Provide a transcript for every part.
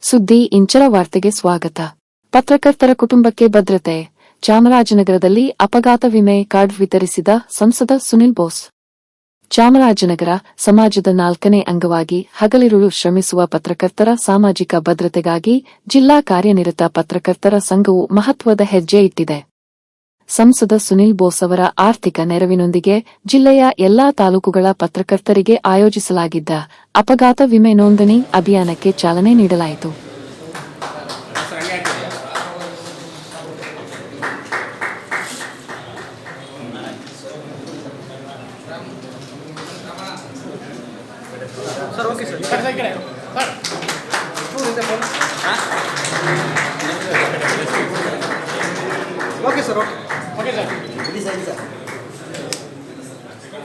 ಸುದ್ದಿ ಇಂಚರ ವಾರ್ತೆಗೆ ಸ್ವಾಗತ. ಪತ್ರಕರ್ತರ ಕುಟುಂಬಕ್ಕೆ ಭದ್ರತೆ. ಚಾಮರಾಜನಗರದಲ್ಲಿ ಅಪಘಾತ ವಿಮೆ ಕಾರ್ಡ್ ವಿತರಿಸಿದ ಸಂಸದ ಸುನಿಲ್ ಬೋಸ್. ಚಾಮರಾಜನಗರ ಸಮಾಜದ 4ನೇ ಅಂಗವಾಗಿ ಹಗಲಿರುಳು ಶ್ರಮಿಸುವ ಪತ್ರಕರ್ತರ ಸಾಮಾಜಿಕ ಭದ್ರತೆಗಾಗಿ ಜಿಲ್ಲಾ ಕಾರ್ಯನಿರತ ಪತ್ರಕರ್ತರ ಸಂಘವು ಮಹತ್ವದ ಹೆಜ್ಜೆ ಇಟ್ಟಿದೆ. ಸಂಸದ ಸುನಿಲ್ ಬೋಸ್ ಅವರ ಆರ್ಥಿಕ ನೆರವಿನೊಂದಿಗೆ ಜಿಲ್ಲೆಯ ಎಲ್ಲಾ ತಾಲೂಕುಗಳ ಪತ್ರಕರ್ತರಿಗೆ ಆಯೋಜಿಸಲಾಗಿದ್ದ ಅಪಘಾತ ವಿಮೆ ನೋಂದಣಿ ಅಭಿಯಾನಕ್ಕೆ ಚಾಲನೆ ನೀಡಲಾಯಿತು.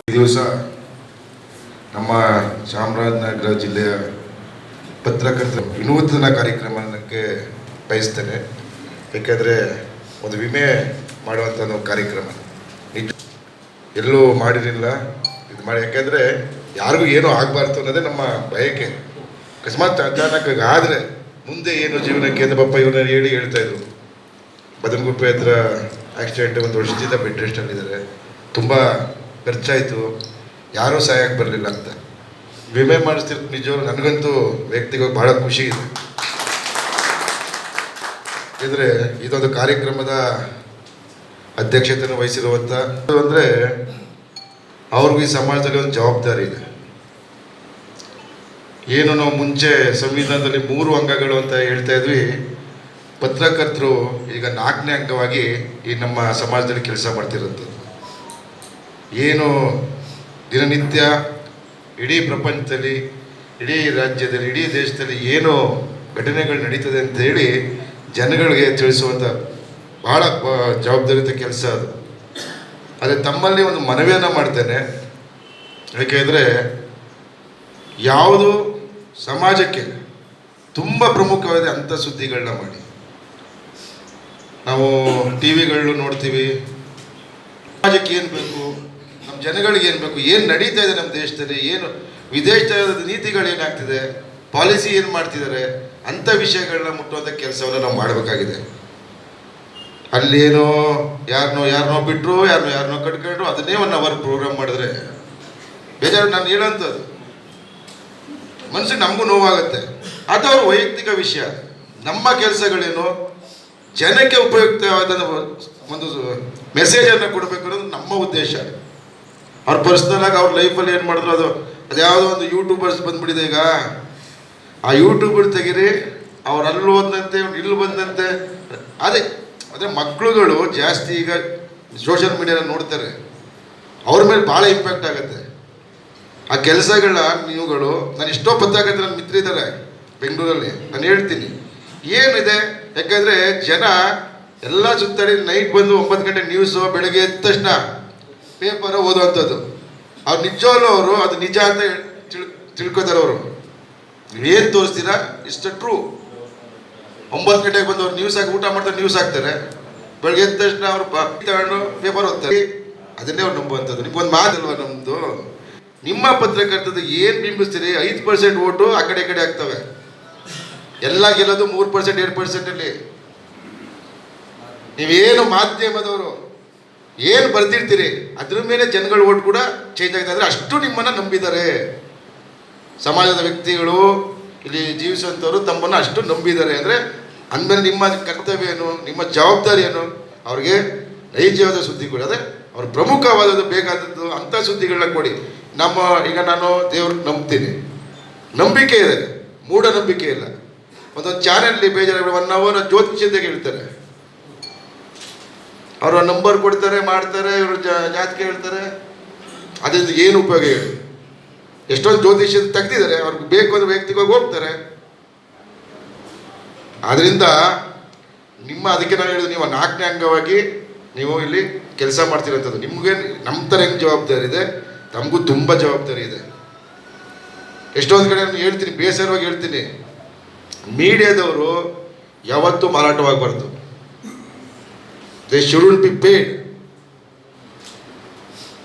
ಈ ದಿವಸ ನಮ್ಮ ಚಾಮರಾಜನಗರ ಜಿಲ್ಲೆಯ ಪತ್ರಕರ್ತರ ವಿನೂತನ ಕಾರ್ಯಕ್ರಮಕ್ಕೆ ಬಯಸ್ತೇನೆ. ಏಕೆಂದರೆ ಒಂದು ವಿಮೆ ಮಾಡುವಂಥ ಒಂದು ಕಾರ್ಯಕ್ರಮ ಎಲ್ಲೂ ಮಾಡಿರಲಿಲ್ಲ. ಇದು ಮಾಡಿ ಯಾಕೆಂದರೆ ಯಾರಿಗೂ ಏನೂ ಆಗಬಾರ್ದು ಅನ್ನೋದೇ ನಮ್ಮ ಬಯಕೆ. ಅಕಸ್ಮಾತ್ ಅಚಾನಕ್ ಆದರೆ ಮುಂದೆ ಏನು ಜೀವನಕ್ಕೆ ಅಂತ ಪಾಪ ಇವನ್ನ ಹೇಳ್ತಾಯಿದ್ರು. ಬದನಗುಪ್ಪೆ ಹತ್ರ ಆಕ್ಸಿಡೆಂಟ್ 1 ವರ್ಷದಿಂದ ಬೆಡ್ ರೆಸ್ಟಲ್ಲಿದ್ದಾರೆ. ತುಂಬ ಖರ್ಚಾಯಿತು, ಯಾರೂ ಸಹಾಯಕ್ಕೆ ಬರಲಿಲ್ಲ ಅಂತ ವಿಮೆ ಮಾಡಿಸ್ತಿರ್ತು. ನಿಜವಾಗ್ಲೂ ನನಗಂತೂ ವ್ಯಕ್ತಿಗಾಗಿ ಭಾಳ ಖುಷಿ ಇದೆ. ಅಂದರೆ ಇದೊಂದು ಕಾರ್ಯಕ್ರಮದ ಅಧ್ಯಕ್ಷತೆಯನ್ನು ವಹಿಸಿರುವಂಥ ಅಂದರೆ ಅವ್ರಿಗೂ ಈ ಸಮಾಜದಲ್ಲಿ ಒಂದು ಜವಾಬ್ದಾರಿ ಇದೆ. ಏನು ನಾವು ಮುಂಚೆ ಸಂವಿಧಾನದಲ್ಲಿ 3 ಅಂಗಗಳು ಅಂತ ಹೇಳ್ತಾ ಇದ್ವಿ, ಪತ್ರಕರ್ತರು ಈಗ 4ನೇ ಅಂಗವಾಗಿ ಈ ನಮ್ಮ ಸಮಾಜದಲ್ಲಿ ಕೆಲಸ ಮಾಡ್ತಿರೋಂಥದ್ದು. ಏನು ದಿನನಿತ್ಯ ಇಡೀ ಪ್ರಪಂಚದಲ್ಲಿ, ಇಡೀ ರಾಜ್ಯದಲ್ಲಿ, ಇಡೀ ದೇಶದಲ್ಲಿ ಏನು ಘಟನೆಗಳು ನಡೀತದೆ ಅಂತೇಳಿ ಜನಗಳಿಗೆ ತಿಳಿಸುವಂಥ ಭಾಳ ಜವಾಬ್ದಾರಿಯುತ ಕೆಲಸ ಅದು. ಆದರೆ ತಮ್ಮಲ್ಲಿ ಒಂದು ಮನವಿಯನ್ನು ಮಾಡ್ತೇನೆ. ಯಾಕೆಂದರೆ ಯಾವುದು ಸಮಾಜಕ್ಕೆ ತುಂಬ ಪ್ರಮುಖವಾದ ಅಂಥ ಸುದ್ದಿಗಳನ್ನ ಮಾಡಿ. ನಾವು ಟಿ ವಿಗಳು ನೋಡ್ತೀವಿ, ಸಮಾಜಕ್ಕೆ ಏನು ಬೇಕು, ನಮ್ಮ ಜನಗಳಿಗೆ ಏನು ಬೇಕು, ಏನು ನಡೀತಾ ಇದೆ ನಮ್ಮ ದೇಶದಲ್ಲಿ, ಏನು ವಿದೇಶದ ನೀತಿಗಳೇನಾಗ್ತಿದೆ, ಪಾಲಿಸಿ ಏನು ಮಾಡ್ತಿದ್ದಾರೆ, ಅಂಥ ವಿಷಯಗಳನ್ನ ಮುಟ್ಟುವಂಥ ಕೆಲಸವನ್ನು ನಾವು ಮಾಡಬೇಕಾಗಿದೆ. ಅಲ್ಲೇನೋ ಯಾರನ್ನೋ ಬಿಟ್ಟರು, ಯಾರನ್ನೋ ಕಟ್ಕೊಂಡ್ರು, ಅದನ್ನೇ 1 ಅವರ್ ಪ್ರೋಗ್ರಾಮ್ ಮಾಡಿದ್ರೆ ಬೇಜಾರು. ನಾನು ಹೇಳೋಂಥದ್ದು ಮನಸ್ಸಿಗೆ ನಮಗೂ ನೋವಾಗುತ್ತೆ. ಅದು ಅವ್ರ ವೈಯಕ್ತಿಕ ವಿಷಯ. ನಮ್ಮ ಕೆಲಸಗಳೇನು ಜನಕ್ಕೆ ಉಪಯುಕ್ತವಾದ ಒಂದು ಮೆಸೇಜನ್ನು ಕೊಡಬೇಕು ಅನ್ನೋದು ನಮ್ಮ ಉದ್ದೇಶ. ಅವ್ರ ಪರ್ಸ್ನಲಾಗಿ ಅವ್ರ ಲೈಫಲ್ಲಿ ಏನು ಮಾಡಿದ್ರು ಅದು ಯಾವುದೋ ಒಂದು ಯೂಟ್ಯೂಬರ್ಸ್ ಬಂದ್ಬಿಟ್ಟಿದೆ. ಈಗ ಆ ಯೂಟ್ಯೂಬರ್ ತೆಗೀರಿ, ಅವ್ರು ಅಲ್ಲಿ ಹೋದಂತೆ ಇಲ್ಲಿ ಬಂದಂತೆ ಅದೇ ಮಕ್ಕಳುಗಳು ಜಾಸ್ತಿ ಈಗ ಸೋಷಿಯಲ್ ಮೀಡಿಯಾನ ನೋಡ್ತಾರೆ. ಅವ್ರ ಮೇಲೆ ಭಾಳ ಇಂಪ್ಯಾಕ್ಟ್ ಆಗುತ್ತೆ ಆ ಕೆಲಸಗಳ ನೀವುಗಳು. ನಾನು ಎಷ್ಟೋ ಪತ್ರಕರ್ತರ ನನ್ನ ಮಿತ್ರ ಇದ್ದಾರೆ ಬೆಂಗಳೂರಲ್ಲಿ. ನಾನು ಹೇಳ್ತೀನಿ ಏನಿದೆ, ಯಾಕಂದರೆ ಜನ ಎಲ್ಲ ಸುತ್ತಾಡಿ ನೈಟ್ ಬಂದು 9 ಗಂಟೆ ನ್ಯೂಸು, ಬೆಳಗ್ಗೆ ಎದ್ದ ತಕ್ಷಣ ಪೇಪರ್ ಓದುವಂಥದ್ದು. ಅವ್ರು ನಿಜವಾಗ್ಲೂ ಅವರು ಅದು ನಿಜ ಅಂತ ತಿಳ್ಕೊತಾರೆ. ಅವರು ನೀವೇನು ತೋರಿಸ್ತೀರಾ ಇಷ್ಟ ಟ್ರೂ. 9 ಗಂಟೆಗೆ ಬಂದು ಅವ್ರು ನ್ಯೂಸ್ ಹಾಕಿ ಊಟ ಮಾಡ್ತಾರೆ, ನ್ಯೂಸ್ ಹಾಕ್ತಾರೆ. ಬೆಳಗ್ಗೆ ಎದ್ದ ತಕ್ಷಣ ಅವರು ತಗೊಂಡು ಪೇಪರ್ ಓದ್ತಾರೆ. ಅದನ್ನೇ ಅವ್ರು ನಂಬುವಂಥದ್ದು. ನಿಮ್ಗೊಂದು ಮಾತಲ್ವ ನಮ್ಮದು, ನಿಮ್ಮ ಪತ್ರಕರ್ತದ ಏನು ಬಿಂಬಿಸ್ತೀರಿ 5% ಓಟು ಆ ಕಡೆ ಈ ಕಡೆ ಆಗ್ತವೆ. ಎಲ್ಲ ಗೆಲ್ಲೋದು 3% 2%. ನೀವೇನು ಮಾಧ್ಯಮದವರು ಏನು ಬರ್ದಿರ್ತೀರಿ ಅದ್ರ ಮೇಲೆ ಜನಗಳ ಓಟ್ ಕೂಡ ಚೇಂಜ್ ಆಗ್ತಾ ಇದ್ರೆ ಅಷ್ಟು ನಿಮ್ಮನ್ನು ನಂಬಿದ್ದಾರೆ. ಸಮಾಜದ ವ್ಯಕ್ತಿಗಳು, ಇಲ್ಲಿ ಜೀವಿಸುವಂಥವ್ರು ತಮ್ಮನ್ನು ಅಷ್ಟು ನಂಬಿದ್ದಾರೆ ಅಂದರೆ ಅಂದಮೇಲೆ ನಿಮ್ಮ ಕರ್ತವ್ಯ ಏನು, ನಿಮ್ಮ ಜವಾಬ್ದಾರಿ ಏನು, ಅವ್ರಿಗೆ ನೈಜವಾದ ಸುದ್ದಿ ಕೊಡಿ. ಅದೇ ಅವ್ರ ಪ್ರಮುಖವಾದದ್ದು ಬೇಕಾದದ್ದು ಅಂಥ ಸುದ್ದಿಗಳನ್ನ ಕೊಡಿ. ಈಗ ನಾನು ದೇವ್ರಿಗೆ ನಂಬ್ತೀನಿ, ನಂಬಿಕೆ ಇದೆ, ಮೂಢನಂಬಿಕೆ ಇಲ್ಲ. ಒಂದೊಂದು ಚಾನೆಲ್ಲಿ ಬೇಜಾರು 1 ಅವರ್ ಜ್ಯೋತಿಷ್ಯತೆಗೆ ಹೇಳ್ತಾರೆ. ಅವರು ನಂಬರ್ ಕೊಡ್ತಾರೆ, ಮಾಡ್ತಾರೆ, ಇವರು ಜಾತಕ ಹೇಳ್ತಾರೆ. ಅದರಿಂದ ಏನು ಉಪಯೋಗ ಹೇಳಿ? ಎಷ್ಟೊಂದು ಜ್ಯೋತಿಷ್ಯ ತೆಗ್ದಿದ್ದಾರೆ, ಅವ್ರಿಗೆ ಬೇಕು ಅಂದ್ರೆ ವ್ಯಕ್ತಿಗಾಗಿ ಹೋಗ್ತಾರೆ. ಆದ್ದರಿಂದ ಅದಕ್ಕೆ ನಾನು ಹೇಳಿದ್ದು, ನೀವು 4ನೇ ಅಂಗವಾಗಿ ನೀವು ಇಲ್ಲಿ ಕೆಲಸ ಮಾಡ್ತಿರೋಂಥದ್ದು. ನಿಮಗೆ ನಮ್ಮ ಥರ ಹೆಂಗೆ ಜವಾಬ್ದಾರಿ ಇದೆ, ನಮಗೂ ತುಂಬ ಜವಾಬ್ದಾರಿ ಇದೆ. ಎಷ್ಟೊಂದು ಕಡೆ ನಾನು ಹೇಳ್ತೀನಿ, ಬೇಸರವಾಗಿ ಹೇಳ್ತೀನಿ, ಮೀಡಿಯಾದವರು ಯಾವತ್ತೂ ಮಾರಾಟವಾಗಬಾರ್ದು. They should be paid.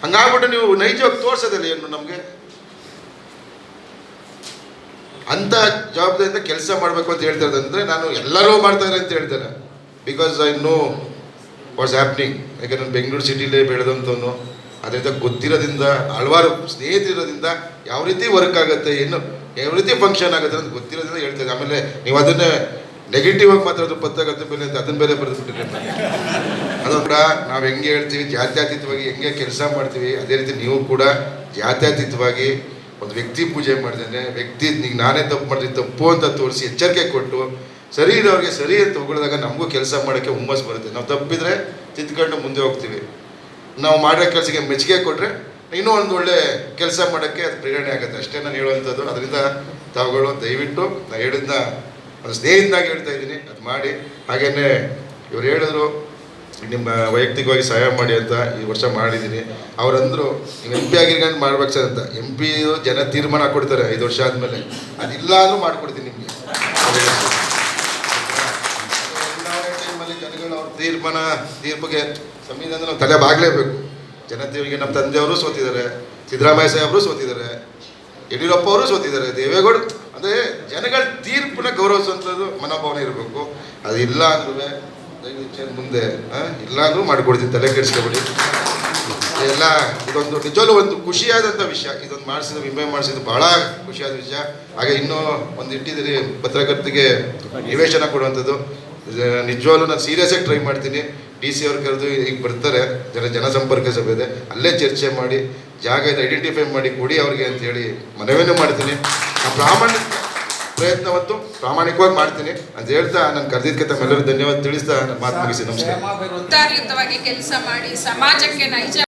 ಹಂಗಾಗ್ಬಿಟ್ಟು ನೀವು ನೈಜವಾಗಿ ತೋರಿಸೋದಿಲ್ಲ ಏನು ನಮಗೆ. ಅಂಥ ಜವಾಬ್ದಾರಿಯಿಂದ ಕೆಲಸ ಮಾಡಬೇಕು ಅಂತ ಹೇಳ್ತಾ ಇರೋದಂದರೆ ನಾನು ಎಲ್ಲರೂ ಮಾಡ್ತಾರೆ ಅಂತ ಹೇಳ್ತೇನೆ. Because I know what's happening. ಯಾಕಂದ್ರೆ ನಾನು ಬೆಂಗಳೂರು ಸಿಟಿಲೇ ಬೆಳೆದಂಥವನು, ಅದರಿಂದ ಗೊತ್ತಿರೋದ್ರಿಂದ, ಹಲವಾರು ಸ್ನೇಹಿತರಿರೋದ್ರಿಂದ ಯಾವ ರೀತಿ ವರ್ಕ್ ಆಗುತ್ತೆ, ಯಾವ ರೀತಿ ಫಂಕ್ಷನ್ ಆಗುತ್ತೆ ಅಂತ ಗೊತ್ತಿರೋದ್ರಿಂದ ಹೇಳ್ತೇನೆ. ಆಮೇಲೆ ನೀವು ಅದನ್ನೇ ನೆಗೆಟಿವ್ ಆಗಿ ಮಾತಾಡೋದು ಪತ್ರಕರ್ತ ಮೇಲೆ ಅಂತ ಅದನ್ನ ಬೇರೆ ಬರೆದುಬಿಟ್ಟಿದ್ರೆ ಅದು ಕೂಡ ನಾವು ಹೆಂಗೆ ಹೇಳ್ತೀವಿ ಜಾತ್ಯತೀತವಾಗಿ ಹೆಂಗೆ ಕೆಲಸ ಮಾಡ್ತೀವಿ, ಅದೇ ರೀತಿ ನೀವು ಕೂಡ ಜಾತ್ಯತೀತವಾಗಿ ಒಂದು ವ್ಯಕ್ತಿ ಪೂಜೆ ಮಾಡಿದ್ದೇನೆ, ವ್ಯಕ್ತಿ ಈಗ ನಾನೇ ತಪ್ಪು ಮಾಡಿದ್ರೆ ತಪ್ಪು ಅಂತ ತೋರಿಸಿ ಎಚ್ಚರಿಕೆ ಕೊಟ್ಟು ಸರಿ ಇರೋರಿಗೆ ಸರಿ ಅಂತ ಹೊಗಳಿದಾಗ ನಮಗೂ ಕೆಲಸ ಮಾಡೋಕ್ಕೆ ಹುಮ್ಮಸ್ ಬರುತ್ತೆ. ನಾವು ತಪ್ಪಿದ್ರೆ ತಿದ್ಕೊಂಡು ಮುಂದೆ ಹೋಗ್ತೀವಿ. ನಾವು ಮಾಡೋ ಕೆಲಸಕ್ಕೆ ಮೆಚ್ಚುಗೆ ಕೊಟ್ಟರೆ ಇನ್ನೂ ಒಂದು ಒಳ್ಳೆ ಕೆಲಸ ಮಾಡೋಕ್ಕೆ ಅದು ಪ್ರೇರಣೆ ಆಗುತ್ತೆ. ಅಷ್ಟೇ ನಾನು ಹೇಳುವಂಥದ್ದು. ಅದರಿಂದ ತಾವುಗಳು ದಯವಿಟ್ಟು ನಾನು ಹೇಳಿದ್ನ ಒಂದು ಸ್ನೇಹಿತನಾಗಿ ಹೇಳ್ತಾ ಇದ್ದೀನಿ, ಅದು ಮಾಡಿ. ಹಾಗೆಯೇ ಇವ್ರು ಹೇಳಿದ್ರು ನಿಮ್ಮ ವೈಯಕ್ತಿಕವಾಗಿ ಸಹಾಯ ಮಾಡಿ ಅಂತ ಈ ವರ್ಷ ಮಾಡಿದ್ದೀನಿ. ಅವರಂದರು ನೀವು MP ಆಗಿರ್ಕೊಂಡು ಮಾಡ್ಬೇಕು ಸರ್ ಅಂತ. MP ಜನ ತೀರ್ಮಾನ ಕೊಡ್ತಾರೆ 5 ವರ್ಷ ಆದಮೇಲೆ, ಅದಿಲ್ಲ ಅಂದರೂ ಮಾಡಿಕೊಡ್ತೀನಿ ನಿಮಗೆ. ಟೈಮಲ್ಲಿ ಜನಗಳು ಅವ್ರ ತೀರ್ಪಿಗೆ ಸಂವಿಧಾನ ನಾವು ತಲೆ ಬಾಗಲೇಬೇಕು. ಜನತೆಯವರಿಗೆ ನಮ್ಮ ತಂದೆಯವರು ಸೋತಿದ್ದಾರೆ, ಸಿದ್ದರಾಮಯ್ಯ ಸಾಹೇಬರು ಸೋತಿದ್ದಾರೆ, ಯಡಿಯೂರಪ್ಪ ಅವರು ಸೋತಿದ್ದಾರೆ, ದೇವೇಗೌಡ. ಅಂದರೆ ಜನಗಳ ತೀರ್ಪನ್ನ ಗೌರವಿಸುವಂಥದ್ದು ಮನೋಭಾವನೆ ಇರಬೇಕು. ಅದಿಲ್ಲ ಅಂದ್ರೂ ಮುಂದೆ ಇಲ್ಲ ಅಂದ್ರೂ ಮಾಡಿಕೊಡ್ತೀನಿ, ತಲೆ ಕೆಡಿಸ್ಕೊಬಿಡಿ. ಎಲ್ಲ ಇದೊಂದು ನಿಜವಲ್ಲೂ ಒಂದು ಖುಷಿಯಾದಂಥ ವಿಷಯ. ಇದೊಂದು ಮಾಡಿಸಿದ್ದು, ವಿಮೆ ಮಾಡಿಸಿದ್ದು ಭಾಳ ಖುಷಿಯಾದ ವಿಷಯ. ಹಾಗೆ ಇನ್ನೂ ಒಂದು ಇಟ್ಟಿದ್ದೀರಿ ಪತ್ರಕರ್ತಿಗೆ ನಿವೇಶನ ಕೊಡುವಂಥದ್ದು. ನಿಜವಾಗ್ಲೂ ನಾನು ಸೀರಿಯಸ್ಸಾಗಿ ಟ್ರೈ ಮಾಡ್ತೀನಿ. DC ಅವ್ರು ಕರೆದು ಈಗ ಬರ್ತಾರೆ, ಜನಸಂಪರ್ಕ ಸಭೆ ಇದೆ, ಅಲ್ಲೇ ಚರ್ಚೆ ಮಾಡಿ ಜಾಗ ಇದೆ ಐಡೆಂಟಿಫೈ ಮಾಡಿ ಕೊಡಿ ಅವ್ರಿಗೆ ಅಂತೇಳಿ ಮನವಿನೂ ಮಾಡ್ತೀನಿ. ಆ ಪ್ರಯತ್ನವಂತೂ ಪ್ರಾಮಾಣಿಕವಾಗಿ ಮಾಡ್ತೀನಿ ಅಂತ ಹೇಳ್ತಾ ನಾನು ಕರೆದಿದ್ದಕ್ಕೆ ತಮ್ಮೆಲ್ಲರೂ ಧನ್ಯವಾದ ತಿಳಿಸ್ತಾ ನನ್ನ ಮಾತು ಮುಗಿಸಿ ನಮಸ್ಕಾರ. ಕೆಲಸ ಮಾಡಿ ಸಮಾಜಕ್ಕೆ ನೈಜ